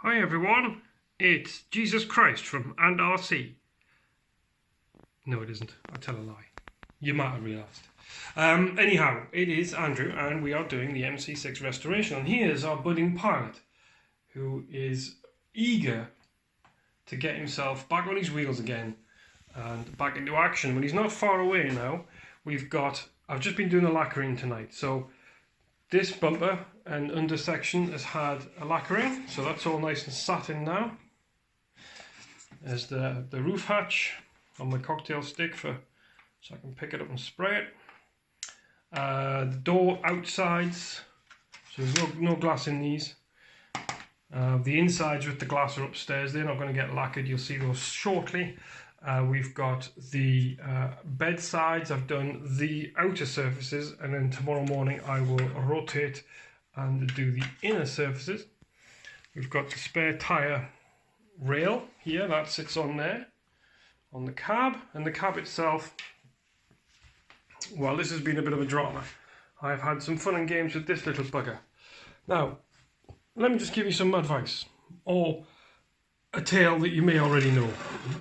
Hi everyone, it's Jesus Christ from And RC. No, it isn't. I tell a lie. You might have realised. Anyhow, it is Andrew, and we are doing the MC6 restoration. And here's our budding pilot, who is eager to get himself back on his wheels again and back into action. But he's not far away now. I've just been doing the lacquering tonight, so this bumper and under section has had a lacquering, so that's all nice and satin now. There's the roof hatch on my cocktail stick so I can pick it up and spray it. The door outsides, so there's no glass in these. The insides with the glass are upstairs, they're not going to get lacquered, you'll see those shortly. We've got the bed sides, I've done the outer surfaces, and then tomorrow morning I will rotate and do the inner surfaces. We've got the spare tyre rail here, that sits on there, on the cab, and the cab itself, well, this has been a bit of a drama. I've had some fun and games with this little bugger. Now, let me just give you some advice, or a tale that you may already know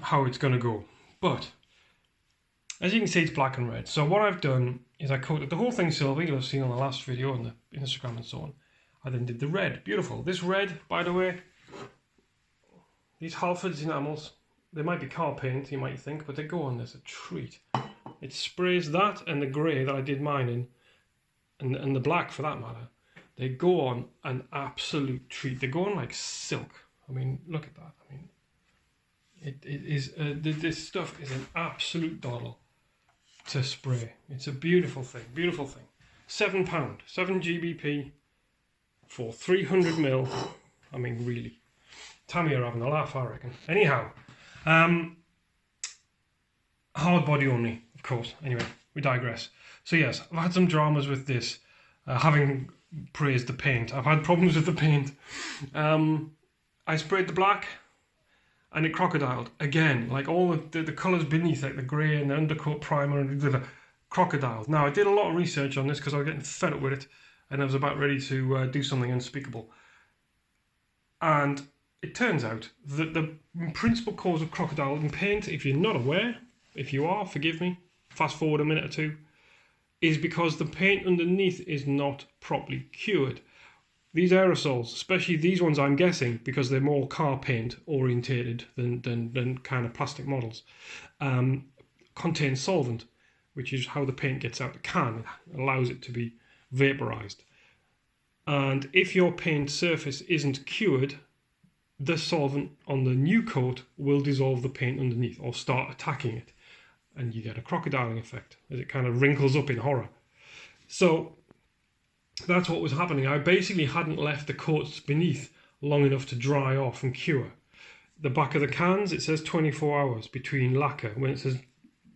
how it's going to go. But as you can see, it's black and red. So what I've done is I coated the whole thing silver. You'll have seen on the last video on the Instagram and so on. I then did the red. Beautiful. This red, by the way, these Halfords enamels, they might be car paint, you might think, but they go on this a treat. It sprays that and the grey that I did mine in, and the black for that matter. They go on an absolute treat. They go on like silk. I mean, look at that. I mean, it is this stuff is an absolute doddle to spray. It's a beautiful thing, beautiful thing. £7, 7 GBP for 300 ml. I mean, really. Tammy are having a laugh, I reckon. Anyhow, hard body only, of course. Anyway, we digress. So yes, I've had some dramas with this, having praised the paint. I've had problems with the paint. I sprayed the black and it crocodiled again, like all the colours beneath, like the grey and the undercoat primer and the crocodiled. Now I did a lot of research on this because I was getting fed up with it and I was about ready to do something unspeakable. And it turns out that the principal cause of crocodile in paint, if you're not aware, if you are, forgive me, fast forward a minute or two, is because the paint underneath is not properly cured. These aerosols, especially these ones, I'm guessing, because they're more car paint orientated than kind of plastic models, contain solvent, which is how the paint gets out the can. It allows it to be vaporized. And if your paint surface isn't cured, the solvent on the new coat will dissolve the paint underneath or start attacking it. And you get a crocodiling effect as it kind of wrinkles up in horror. So that's what was happening. I basically hadn't left the coats beneath long enough to dry off and cure. The back of the cans, it says 24 hours between lacquer. When it says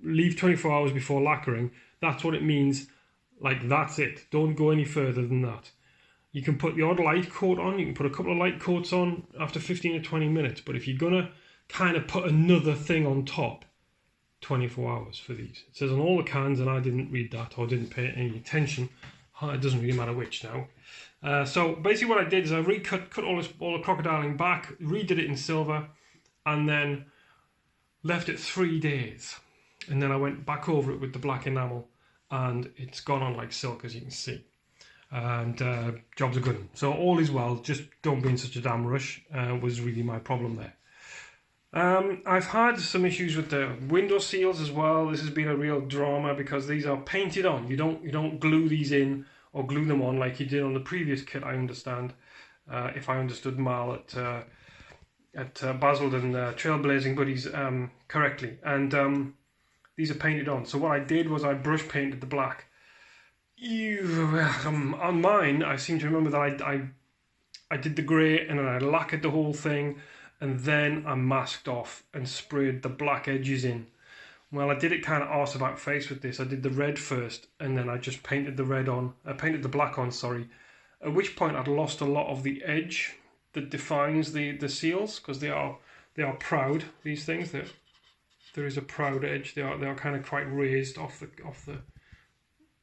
leave 24 hours before lacquering, that's what it means. Like, that's it. Don't go any further than that. You can put the odd light coat on. You can put a couple of light coats on after 15 or 20 minutes. But if you're going to kind of put another thing on top, 24 hours for these. It says on all the cans, and I didn't read that or didn't pay any attention. It doesn't really matter which now. So basically what I did is I cut all the crocodiling back, redid it in silver, and then left it 3 days. And then I went back over it with the black enamel, and it's gone on like silk, as you can see. And jobs are good. So all is well, just don't be in such a damn rush, was really my problem there. I've had some issues with the window seals as well. This has been a real drama because these are painted on. You don't glue these in or glue them on like you did on the previous kit, I understand. If I understood Mal at Basildon Trailblazing Buddies correctly. And these are painted on. So what I did was I brush painted the black. On mine, I seem to remember that I did the grey and then I lacquered the whole thing. And then I masked off and sprayed the black edges in. Well, I did it kind of arse about face with this. I did the red first, and then I just painted the black on, sorry. At which point I'd lost a lot of the edge that defines the seals, because they are proud, these things. There is a proud edge. They are kind of quite raised off the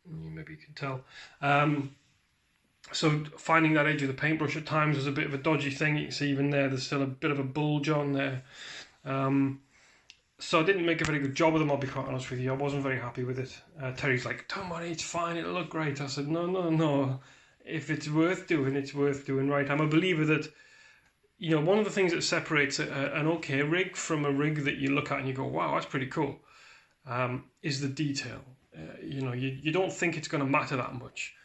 maybe you can tell. So finding that edge of the paintbrush at times was a bit of a dodgy thing. You can see even there's still a bit of a bulge on there. So I didn't make a very good job of them, I'll be quite honest with you. I wasn't very happy with it. Terry's like, don't worry, it's fine, it'll look great. I said, no. If it's worth doing, it's worth doing right. I'm a believer that, you know, one of the things that separates an okay rig from a rig that you look at and you go, wow, that's pretty cool, is the detail. You know, you don't think it's going to matter that much,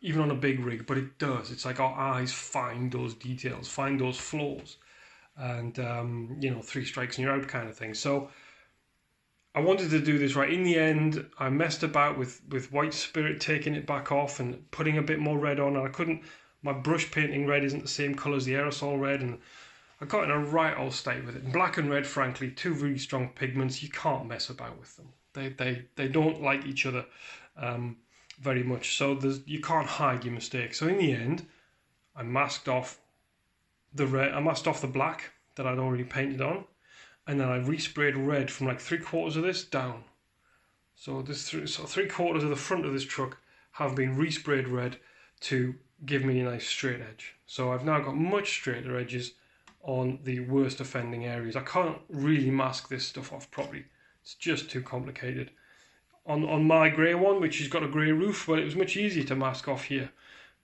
even on a big rig, but it does. It's like our eyes find those details, find those flaws, and, you know, 3 strikes and you're out kind of thing. So I wanted to do this right. In the end, I messed about with white spirit, taking it back off and putting a bit more red on, and I couldn't, my brush painting red isn't the same colour as the aerosol red, and I got in a right old state with it. And black and red, frankly, 2 really strong pigments, you can't mess about with them. They don't like each other very much, so you can't hide your mistake. So in the end, I masked off the red, I masked off the black that I'd already painted on, and then I resprayed red from like 3/4 of this down. So this 3/4 of the front of this truck have been resprayed red to give me a nice straight edge. So I've now got much straighter edges on the worst offending areas. I can't really mask this stuff off properly. It's just too complicated. On my grey one, which has got a grey roof, well, it was much easier to mask off here.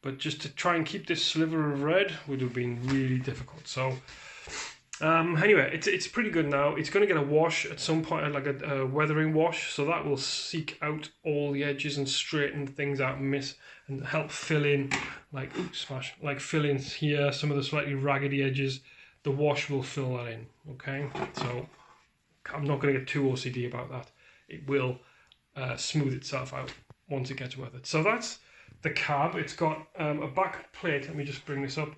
But just to try and keep this sliver of red would have been really difficult. So anyway, it's pretty good now. It's going to get a wash at some point, like a weathering wash, so that will seek out all the edges and straighten things out and help fill in, like, fill in here some of the slightly raggedy edges. The wash will fill that in, okay? So I'm not going to get too OCD about that. It will smooth itself out once it gets weathered. So that's the cab. It's got a back plate. Let me just bring this up.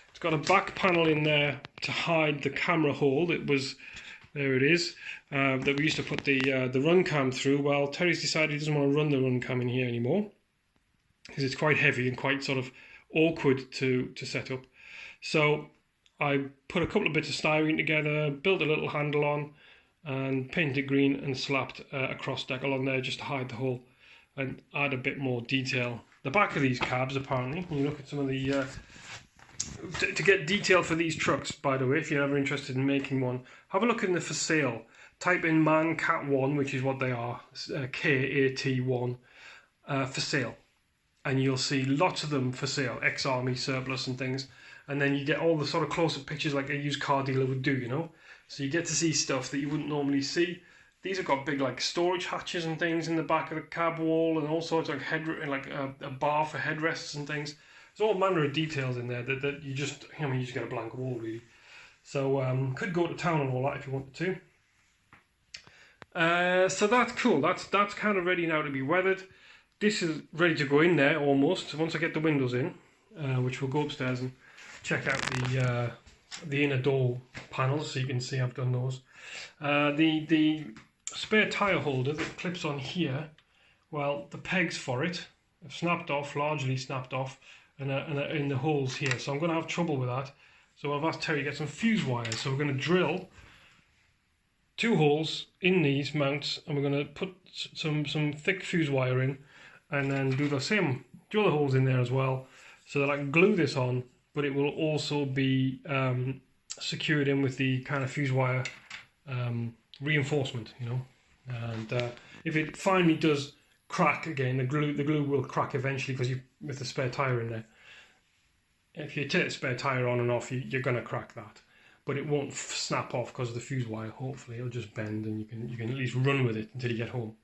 It's got a back panel in there to hide the camera hold. There it is, that we used to put the run cam through. Well, Terry's decided he doesn't want to run the run cam in here anymore because it's quite heavy and quite sort of awkward to set up. So I put a couple of bits of styrene together, built a little handle on, and painted green and slapped a cross decal on there just to hide the hole and add a bit more detail. The back of these cabs, apparently, when you look at some of the to get detail for these trucks, by the way, if you're ever interested in making one, have a look in the for sale. Type in ManCat1, which is what they are, KAT1, for sale. And you'll see lots of them for sale, ex-army, surplus and things. And then you get all the sort of close-up pictures like a used car dealer would do, you know. So you get to see stuff that you wouldn't normally see. These have got big like storage hatches and things in the back of the cab wall, and all sorts of like a bar for headrests and things. There's all manner of details in there that you just, I mean, you just get a blank wall really. So could go to town on all that if you wanted to. So that's cool. That's kind of ready now to be weathered. This is ready to go in there almost. Once I get the windows in, which we'll go upstairs and check out the inner door panels, so you can see I've done those. The spare tyre holder that clips on here, well, the pegs for it have snapped off, largely snapped off, and in the holes here. So I'm going to have trouble with that. So I've asked Terry to get some fuse wires. So we're going to drill 2 holes in these mounts, and we're going to put some thick fuse wire in, and then do the same, drill the holes in there as well, so that I can glue this on, but it will also be secured in with the kind of fuse wire reinforcement, you know. And if it finally does crack again, the glue will crack eventually because with the spare tyre in there. If you take the spare tyre on and off, you're going to crack that, but it won't snap off because of the fuse wire. Hopefully, it'll just bend, and you can at least run with it until you get home.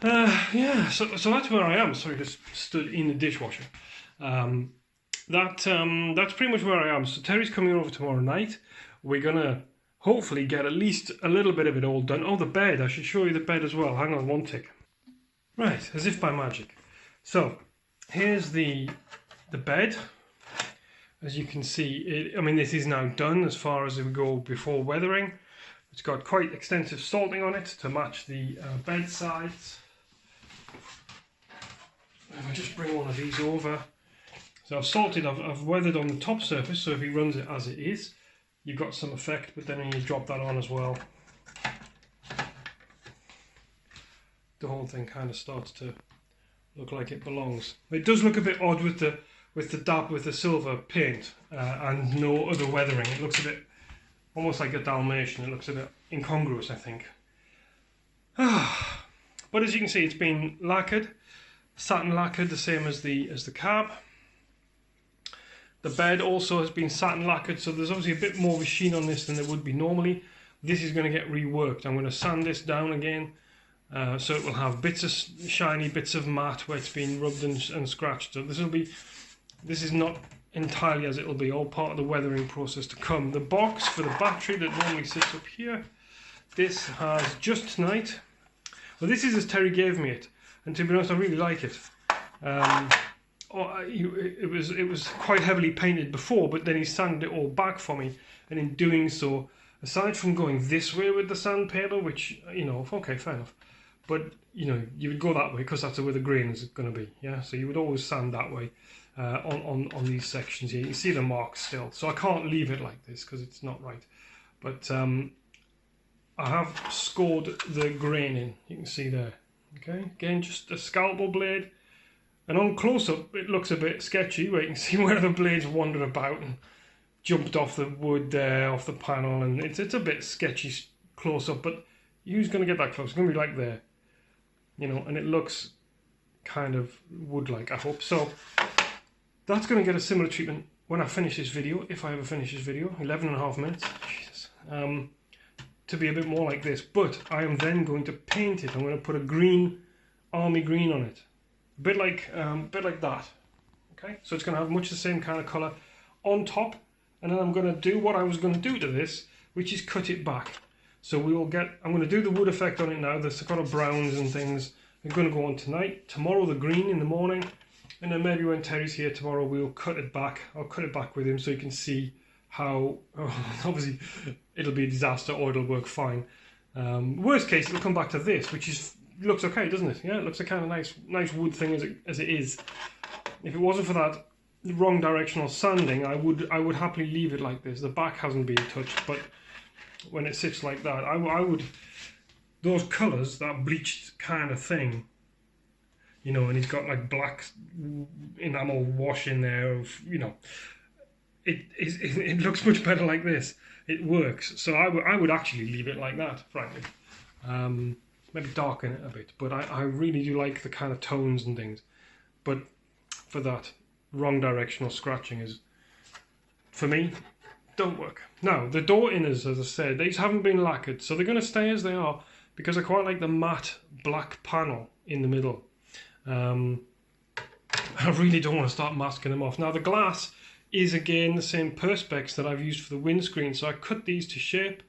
Yeah, so that's where I am. Sorry, just stood in the dishwasher. That's pretty much where I am. So Terry's coming over tomorrow night. We're gonna hopefully get at least a little bit of it all done. Oh, the bed. I should show you the bed as well. Hang on one tick. Right, as if by magic. So here's the bed. As you can see, I mean, this is now done as far as we go before weathering. It's got quite extensive salting on it to match the bed sides. If I just bring one of these over. So I've salted, I've weathered on the top surface, so if he runs it as it is, you've got some effect, but then when you drop that on as well, the whole thing kind of starts to look like it belongs. It does look a bit odd with with the silver paint and no other weathering. It looks a bit almost like a Dalmatian. It looks a bit incongruous, I think. But as you can see, it's been lacquered, satin lacquered, the same as the cab. The bed also has been satin lacquered, so there's obviously a bit more of a sheen on this than there would be normally. This is going to get reworked. I'm going to sand this down again, so it will have bits of shiny, bits of matte where it's been rubbed and scratched. So this is not entirely as it'll be, all part of the weathering process to come. The box for the battery that normally sits up here, this has just tonight. Well, this is as Terry gave me it, and to be honest, I really like it. It was quite heavily painted before, but then he sanded it all back for me, and in doing so, aside from going this way with the sandpaper, which, you know, okay, fair enough, but, you know, you would go that way because that's where the grain is going to be, yeah, so you would always sand that way on these sections here. You can see the marks still, so I can't leave it like this because it's not right, but I have scored the grain in, you can see there, okay, again, just a scalpel blade. And on close-up, it looks a bit sketchy, where you can see where the blades wandered about and jumped off the wood there, off the panel, and it's a bit sketchy close-up, but who's going to get that close? It's going to be like there, you know, and it looks kind of wood-like, I hope. So that's going to get a similar treatment when I finish this video, if I ever finish this video, 11.5 minutes, Jesus, to be a bit more like this. But I am then going to paint it. I'm going to put a green, army green on it. A bit like that, okay? So it's going to have much the same kind of colour on top, and then I'm going to do what I was going to do to this, which is cut it back. So we will get, I'm going to do the wood effect on it now, the kind of browns and things are going to go on tonight. Tomorrow the green in the morning, and then maybe when Terry's here tomorrow we'll cut it back. I'll cut it back with him so you can see how, obviously it'll be a disaster or it'll work fine. Worst case, it'll come back to this, which is looks okay, doesn't it? Yeah, it looks a kind of nice wood thing as it is. If it wasn't for that wrong directional sanding, I would happily leave it like this. The back hasn't been touched, but when it sits like that, I would, those colours, that bleached kind of thing, you know, and he's got like black enamel wash in there, you know, it looks much better like this. It works. So I would actually leave it like that, frankly. Maybe darken it a bit, but I really do like the kind of tones and things. But for that, wrong directional scratching is, for me, don't work. Now, the door inners, as I said, these haven't been lacquered, so they're going to stay as they are, because I quite like the matte black panel in the middle. I really don't want to start masking them off. Now, the glass is, again, the same perspex that I've used for the windscreen, so I cut these to shape.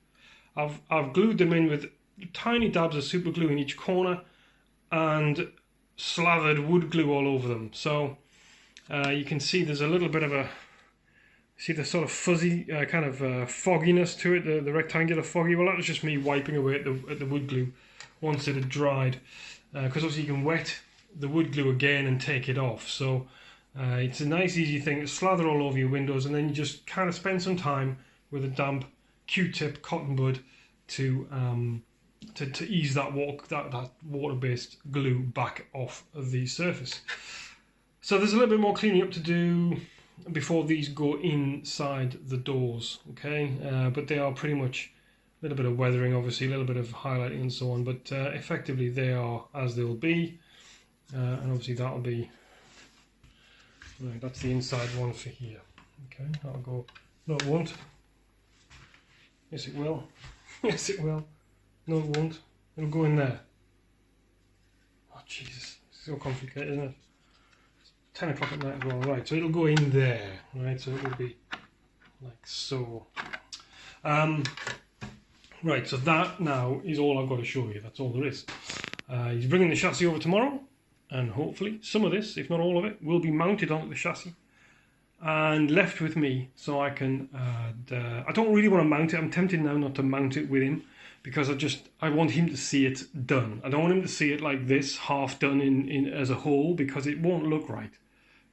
I've glued them in with tiny dabs of super glue in each corner and slathered wood glue all over them. So you can see there's a little bit of a, see the sort of fuzzy kind of fogginess to it, the rectangular foggy. Well, that was just me wiping away at the wood glue once it had dried, because obviously you can wet the wood glue again and take it off. So it's a nice easy thing to slather all over your windows, and then you just kind of spend some time with a damp Q-tip cotton bud to ease that water-based glue back off of the surface. So there's a little bit more cleaning up to do before these go inside the doors, okay? But they are pretty much a little bit of weathering, obviously, a little bit of highlighting and so on, but effectively they are as they'll be. And obviously that'll be, right, that's the inside one for here. Okay, that'll go, no it won't. Yes it will. Yes it will. No, it won't. It'll go in there. Oh, Jesus. It's so complicated, isn't it? It's 10 o'clock at night as well. Right, so it'll go in there. Right, so it'll be like so. Right, so that now is all I've got to show you. That's all there is. He's bringing the chassis over tomorrow, and hopefully some of this, if not all of it, will be mounted onto the chassis and left with me so I can I don't really want to mount it. I'm tempted now not to mount it with him, because I want him to see it done. I don't want him to see it like this, half done in as a whole, because it won't look right.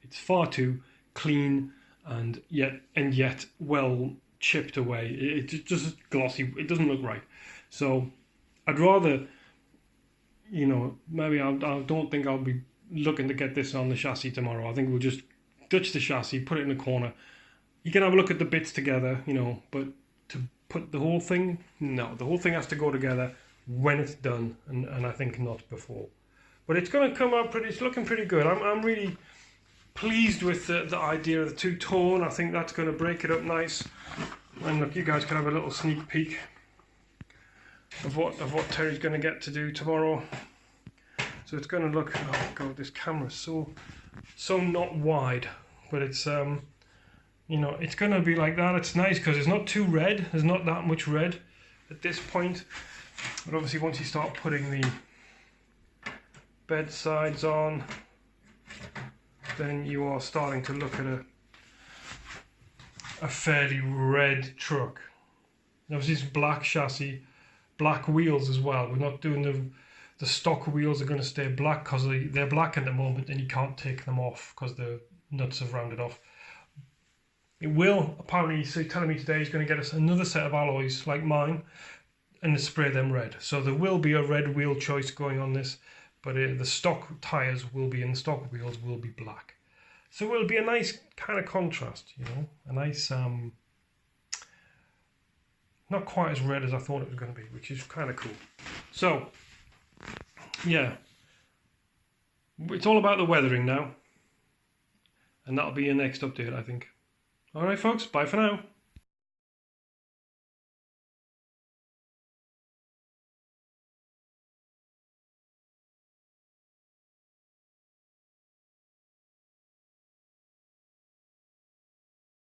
It's far too clean and yet well chipped away. It's just glossy. It doesn't look right. So I'd rather, you know, maybe I don't think I'll be looking to get this on the chassis tomorrow. I think we'll just ditch the chassis, put it in a corner. You can have a look at the bits together, you know, but to put the whole thing, no, the whole thing has to go together when it's done, and I think not before. But it's going to come out pretty, it's looking pretty good. I'm really pleased with the idea of the two-tone. I think that's going to break it up nice. And look, you guys can have a little sneak peek of what Terry's going to get to do tomorrow. So it's going to look, oh god, this camera's so not wide, but it's you know, it's going to be like that. It's nice because it's not too red. There's not that much red at this point. But obviously once you start putting the bed sides on, then you are starting to look at a fairly red truck. Obviously it's black chassis, black wheels as well. We're not doing the stock wheels are going to stay black because they're black at the moment and you can't take them off because the nuts have rounded off. It will, apparently, so telling me today he's going to get us another set of alloys like mine and spray them red. So there will be a red wheel choice going on this, but the stock tyres will be, and the stock wheels will be black. So it will be a nice kind of contrast, you know, a nice, not quite as red as I thought it was going to be, which is kind of cool. So, yeah, it's all about the weathering now, and that'll be your next update, I think. Alright folks, bye for now.